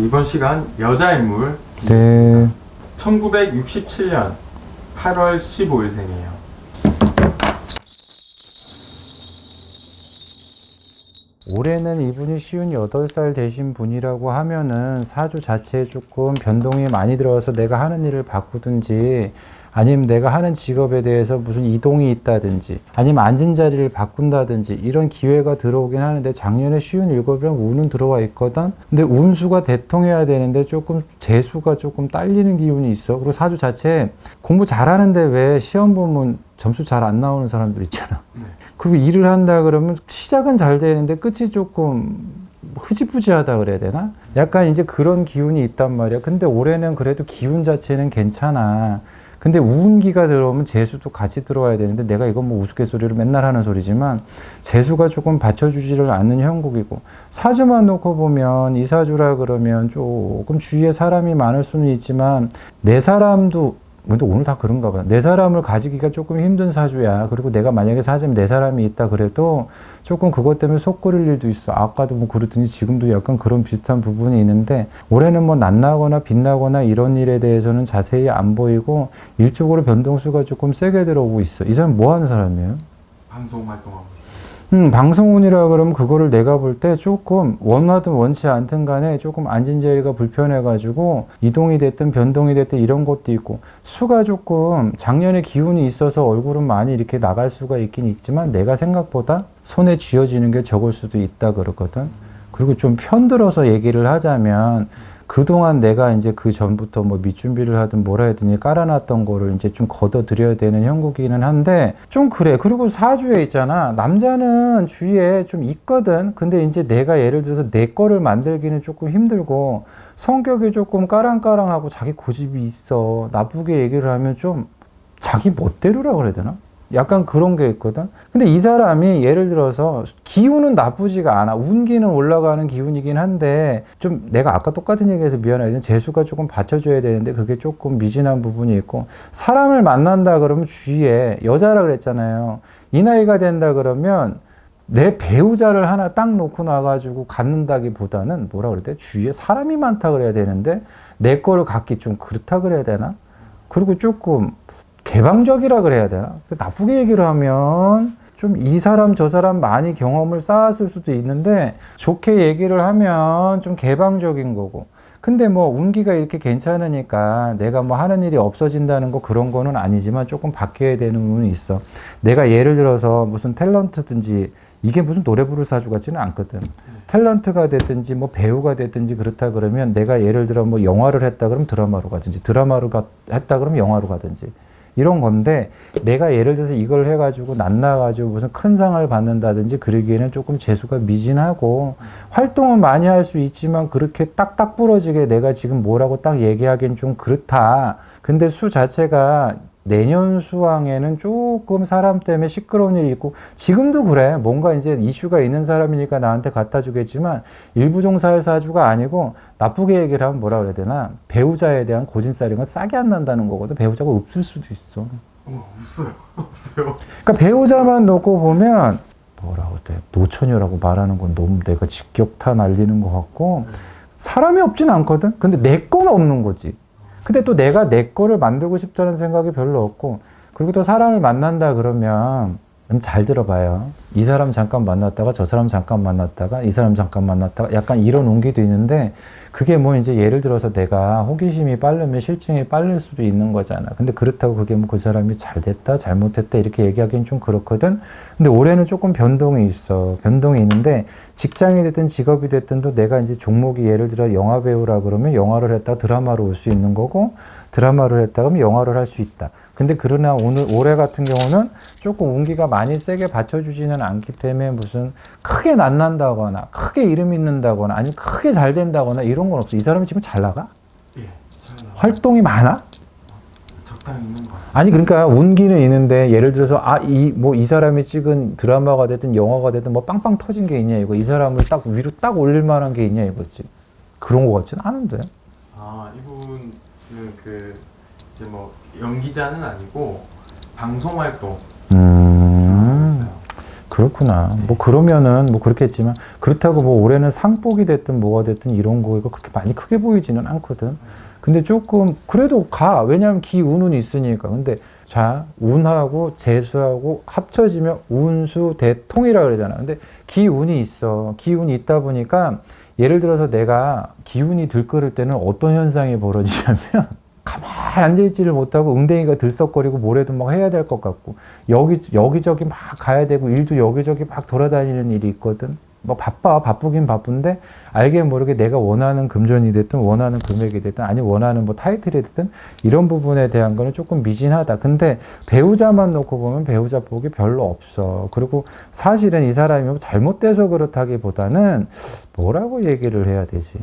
이번 시간 여자 인물 네. 1967년 8월 15일생이에요. 올해는 이분이 58살 되신 분이라고 하면은 사주 자체에 조금 변동이 많이 들어서 내가 하는 일을 바꾸든지 아니면 내가 하는 직업에 대해서 무슨 이동이 있다든지 아니면 앉은 자리를 바꾼다든지 이런 기회가 들어오긴 하는데 작년에 57이랑 운은 들어와 있거든. 근데 운수가 대통해야 되는데 조금 재수가 조금 딸리는 기운이 있어. 그리고 사주 자체에 공부 잘하는데 왜 시험 보면 점수 잘 안 나오는 사람들 있잖아. 그리고 일을 한다 그러면 시작은 잘 되는데 끝이 조금 흐지부지하다 그래야 되나? 약간 이제 그런 기운이 있단 말이야. 근데 올해는 그래도 기운 자체는 괜찮아. 근데 우운기가 들어오면 재수도 같이 들어와야 되는데 내가 이건 뭐 우스갯소리로 맨날 하는 소리지만 재수가 조금 받쳐주지를 않는 형국이고 사주만 놓고 보면 이 사주라 그러면 조금 주위에 사람이 많을 수는 있지만 내 사람도 근데 오늘 다 그런가 봐. 내 사람을 가지기가 조금 힘든 사주야. 그리고 내가 만약에 사주에 내 사람이 있다 그래도 조금 그것 때문에 속 끓일 일도 있어. 아까도 뭐 그러더니 지금도 약간 그런 비슷한 부분이 있는데 올해는 뭐 낫나거나 빛나거나 이런 일에 대해서는 자세히 안 보이고 일적으로 변동수가 조금 세게 들어오고 있어. 이 사람 뭐 하는 사람이에요? 방송 활동하고 있어요. 방송운이라 그러면 그거를 내가 볼 때 조금 원하든 원치 않든 간에 조금 앉은 자리가 불편해가지고 이동이 됐든 변동이 됐든 이런 것도 있고 수가 조금 작년에 기운이 있어서 얼굴은 많이 이렇게 나갈 수가 있긴 있지만 내가 생각보다 손에 쥐어지는 게 적을 수도 있다 그러거든. 그리고 좀 편들어서 얘기를 하자면 그동안 내가 이제 그 전부터 뭐 밑준비를 하든 뭐라 하든 깔아놨던 거를 이제 좀 걷어들여야 되는 형국이기는 한데 좀 그래. 그리고 사주에 있잖아. 남자는 주위에 좀 있거든. 근데 이제 내가 예를 들어서 내 거를 만들기는 조금 힘들고 성격이 조금 까랑까랑하고 자기 고집이 있어. 나쁘게 얘기를 하면 좀 자기 멋대로라 그래야 되나? 약간 그런 게 있거든. 근데 이 사람이 예를 들어서 기운은 나쁘지가 않아. 운기는 올라가는 기운이긴 한데 좀 내가 아까 똑같은 얘기해서 미안하지만 재수가 조금 받쳐줘야 되는데 그게 조금 미진한 부분이 있고 사람을 만난다 그러면 주위에 여자라 그랬잖아요. 이 나이가 된다 그러면 내 배우자를 하나 딱 놓고 나가지고 갖는다기보다는 뭐라 그래야 돼? 주위에 사람이 많다 그래야 되는데 내 거를 갖기 좀 그렇다 그래야 되나? 그리고 조금 개방적이라 그래야 되나? 나쁘게 얘기를 하면 좀 이 사람 저 사람 많이 경험을 쌓았을 수도 있는데 좋게 얘기를 하면 좀 개방적인 거고 근데 뭐 운기가 이렇게 괜찮으니까 내가 뭐 하는 일이 없어진다는 거 그런 거는 아니지만 조금 바뀌어야 되는 부분이 있어. 내가 예를 들어서 무슨 탤런트든지 이게 무슨 노래 부를 사주 같지는 않거든. 탤런트가 됐든지 뭐 배우가 됐든지 그렇다 그러면 내가 예를 들어 뭐 영화를 했다 그러면 드라마로 가든지 드라마를 했다 그러면 영화로 가든지 이런 건데 내가 예를 들어서 이걸 해가지고 낱나가지고 무슨 큰 상을 받는다든지 그러기에는 조금 재수가 미진하고 활동은 많이 할 수 있지만 그렇게 딱딱 부러지게 내가 지금 뭐라고 딱 얘기하기엔 좀 그렇다. 근데 수 자체가 내년 수왕에는 조금 사람 때문에 시끄러운 일이 있고 지금도 그래. 뭔가 이제 이슈가 있는 사람이니까 나한테 갖다 주겠지만 일부 종사의 사주가 아니고 나쁘게 얘기를 하면 뭐라 그래야 되나 배우자에 대한 고진살이가 싸게 안 난다는 거거든. 배우자가 없을 수도 있어. 없어요. 없어요. 그러니까 배우자만 놓고 보면 뭐라고 돼 노처녀라고 말하는 건 너무 내가 직격타 날리는 것 같고 사람이 없진 않거든. 근데 내 건 없는 거지. 근데 또 내가 내 거를 만들고 싶다는 생각이 별로 없고 그리고 또 사람을 만난다 그러면 잘 들어봐요. 이 사람 잠깐 만났다가 저 사람 잠깐 만났다가 이 사람 잠깐 만났다가 약간 이런 운기도 있는데 그게 뭐 이제 예를 들어서 내가 호기심이 빠르면 실증이 빠를 수도 있는 거잖아. 근데 그렇다고 그게 뭐 그 사람이 잘 됐다 잘못했다 이렇게 얘기하기는 좀 그렇거든. 근데 올해는 조금 변동이 있어. 변동이 있는데 직장이 됐든 직업이 됐든 또 내가 이제 종목이 예를 들어 영화 배우라 그러면 영화를 했다가 드라마로 올 수 있는 거고 드라마를 했다가 그러면 영화를 할 수 있다. 근데 그러나 올해 같은 경우는 조금 운기가 많이 세게 받쳐주지는 않기 때문에 무슨 크게 낫는다거나 크게 이름 있는다거나 아니면 크게 잘 된다거나 이런 건 없어. 이 사람이 지금 잘 나가? 예, 잘 나가요. 활동이 많아? 적당히 있는 것 같습니다. 아니 그러니까 운기는 있는데 예를 들어서 이 사람이 찍은 드라마가 됐든 영화가 됐든 뭐 빵빵 터진 게 있냐 이거 이 사람을 딱 위로 딱 올릴 만한 게 있냐 이거지. 그런 거 같지는 않은데. 이분은 이제 뭐 연기자는 아니고 방송 활동. 그 그렇구나. 뭐 그러면은 뭐 그렇겠지만 그렇다고 뭐 올해는 상복이 됐든 뭐가 됐든 이런 거가 그렇게 많이 크게 보이지는 않거든. 근데 조금 그래도 가. 왜냐하면 기운은 있으니까. 근데 자, 운하고 재수하고 합쳐지면 운수 대통이라 그러잖아. 근데 기운이 있어. 기운이 있다 보니까 예를 들어서 내가 기운이 들끓을 때는 어떤 현상이 벌어지냐면 가만히 앉아있지를 못하고 웅덩이가 들썩거리고 뭐래도 막 해야 될 것 같고 여기저기 막 가야 되고 일도 여기저기 막 돌아다니는 일이 있거든. 뭐 바쁘긴 바쁜데 알게 모르게 내가 원하는 금전이 됐든 원하는 금액이 됐든 아니 원하는 뭐 타이틀이 됐든 이런 부분에 대한 거는 조금 미진하다. 근데 배우자만 놓고 보면 배우자 복이 별로 없어. 그리고 사실은 이 사람이 뭐 잘못돼서 그렇다기보다는 뭐라고 얘기를 해야 되지?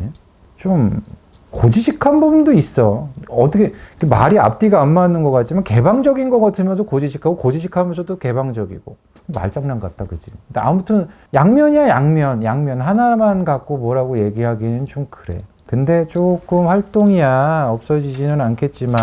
좀 고지식한 부분도 있어. 어떻게 말이 앞뒤가 안 맞는 것 같지만 개방적인 것 같으면서 고지식하고 고지식하면서도 개방적이고 말장난 같다, 그지? 근데 아무튼 양면이야, 양면 하나만 갖고 뭐라고 얘기하기는 좀 그래. 근데 조금 활동이야 없어지지는 않겠지만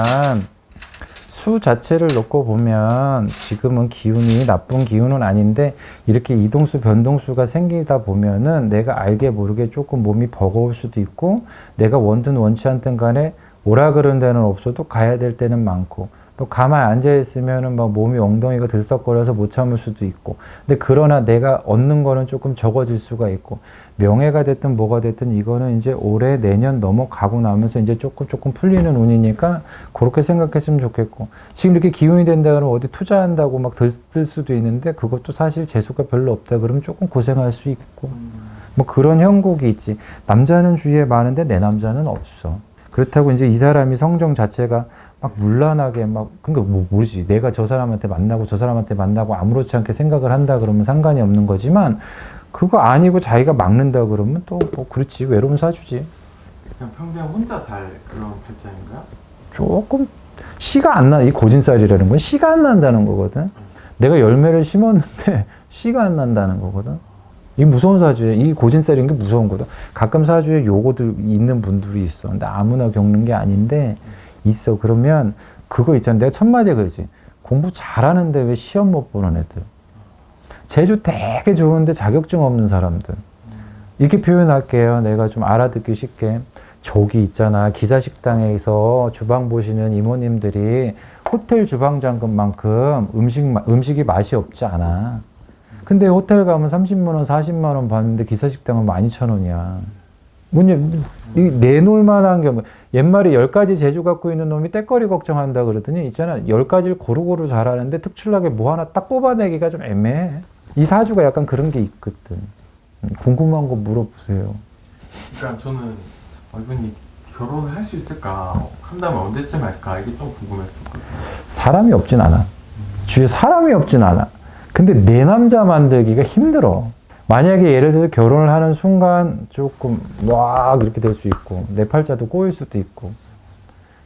수 자체를 놓고 보면 지금은 기운이 나쁜 기운은 아닌데 이렇게 이동수 변동수가 생기다 보면은 내가 알게 모르게 조금 몸이 버거울 수도 있고 내가 원든 원치 않든 간에 오라 그런 데는 없어도 가야 될 때는 많고 또 가만히 앉아 있으면은 막 몸이 엉덩이가 들썩거려서 못 참을 수도 있고 근데 그러나 내가 얻는 거는 조금 적어질 수가 있고 명예가 됐든 뭐가 됐든 이거는 이제 올해 내년 넘어가고 나면서 이제 조금 풀리는 운이니까 그렇게 생각했으면 좋겠고 지금 이렇게 기운이 된다 그러면 어디 투자한다고 막 들쓸 수도 있는데 그것도 사실 재수가 별로 없다 그러면 조금 고생할 수 있고 뭐 그런 형국이 있지. 남자는 주위에 많은데 내 남자는 없어. 그렇다고 이제 이 사람이 성정 자체가 막 문란하게 막 그러니까 뭐 모르지. 내가 저 사람한테 만나고 저 사람한테 만나고 아무렇지 않게 생각을 한다 그러면 상관이 없는 거지만 그거 아니고 자기가 막는다 그러면 또 뭐 그렇지. 외로운 사주지. 그냥 평생 혼자 살 그런 팔자인가요? 조금 씨가 안 나. 이 고진살이라는 건 씨가 안 난다는 거거든. 내가 열매를 심었는데 씨가 안 난다는 거거든. 이 무서운 사주에 이 고진살인 게 무서운 거다. 가끔 사주에 요거들 있는 분들이 있어. 근데 아무나 겪는 게 아닌데 있어. 그러면 그거 있잖아. 내가 첫마디에 그러지. 공부 잘하는데 왜 시험 못 보는 애들. 재주 되게 좋은데 자격증 없는 사람들. 이렇게 표현할게요. 내가 좀 알아듣기 쉽게. 저기 있잖아. 기사식당에서 주방 보시는 이모님들이 호텔 주방장급만큼 음식이 맛이 없지 않아. 근데 호텔 가면 30만 원, 40만 원 받는데 기사식당은 12,000원이야. 뭐냐, 내놓을 만한 게 옛말에 10가지 재주 갖고 있는 놈이 때거리 걱정한다 그러더니 있잖아. 10가지를 고루고루 잘하는데 특출나게 뭐 하나 딱 뽑아내기가 좀 애매해. 이 사주가 약간 그런 게 있거든. 궁금한 거 물어보세요. 그러니까 저는 이분이 결혼을 할 수 있을까 한다면 언제쯤 할까 이게 좀 궁금했었거든요. 사람이 없진 않아. 주위에 사람이 없진 않아. 근데 내 남자 만들기가 힘들어. 만약에 예를 들어서 결혼을 하는 순간 조금 막 이렇게 될 수 있고 내 팔자도 꼬일 수도 있고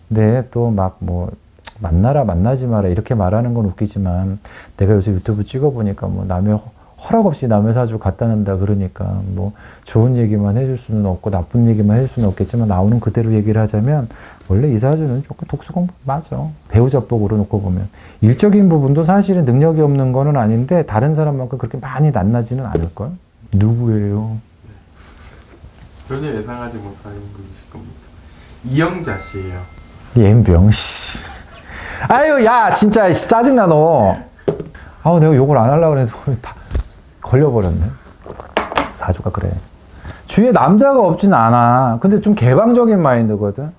근데 또 막 뭐 만나라 만나지 마라 이렇게 말하는 건 웃기지만 내가 요새 유튜브 찍어보니까 뭐 남의 허락 없이 남의 사주 갖다 낸다 그러니까 뭐 좋은 얘기만 해줄 수는 없고 나쁜 얘기만 해줄 수는 없겠지만 나오는 그대로 얘기를 하자면 원래 이 사주는 조금 독수공부 맞아. 배우자 복으로 놓고 보면 일적인 부분도 사실은 능력이 없는 거는 아닌데 다른 사람만큼 그렇게 많이 낱나지는 않을걸? 누구예요? 전혀 예상하지 못하는 분이실 겁니다. 이영자 씨예요. 옌병 씨. 아유 야 진짜 짜증나 너. 아우 내가 욕을 안 하려고 그래도 다 걸려버렸네. 사주가 그래. 주위에 남자가 없진 않아. 근데 좀 개방적인 마인드거든.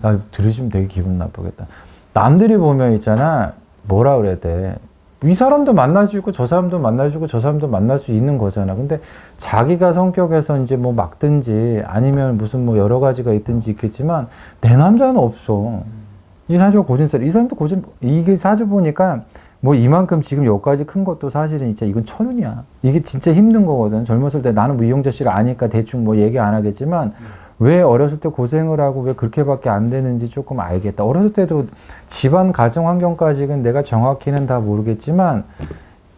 나 들으시면 되게 기분 나쁘겠다. 남들이 보면 있잖아. 뭐라 그래야 돼. 이 사람도 만날 수 있고 저 사람도 만날 수 있고 저 사람도 만날 수 있는 거잖아. 근데 자기가 성격에서 이제 뭐 막든지 아니면 무슨 뭐 여러 가지가 있든지 있겠지만 내 남자는 없어. 이 사주가 고진살. 이 사람도 고진. 이게 사주 보니까 뭐 이만큼 지금 여기까지 큰 것도 사실은 진짜 이건 천운이야. 이게 진짜 힘든 거거든. 젊었을 때 나는 뭐 이영자 씨를 아니까 대충 뭐 얘기 안 하겠지만 왜 어렸을 때 고생을 하고 왜 그렇게밖에 안 되는지 조금 알겠다. 어렸을 때도 집안 가정 환경까지는 내가 정확히는 다 모르겠지만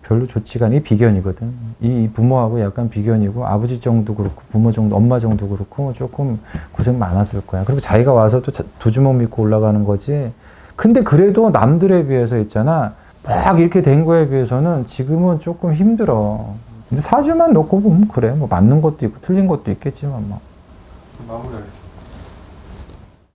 별로 좋지가 않아. 이 비견이거든. 이 부모하고 약간 비견이고 아버지 정도 그렇고 부모 정도 엄마 정도 그렇고 조금 고생 많았을 거야. 그리고 자기가 와서 또 두 주먹 믿고 올라가는 거지. 근데 그래도 남들에 비해서 있잖아. 막 이렇게 된 거에 비해서는 지금은 조금 힘들어. 근데 사주만 놓고 보면 그래. 뭐 맞는 것도 있고 틀린 것도 있겠지만 뭐. 마무리하겠습니다.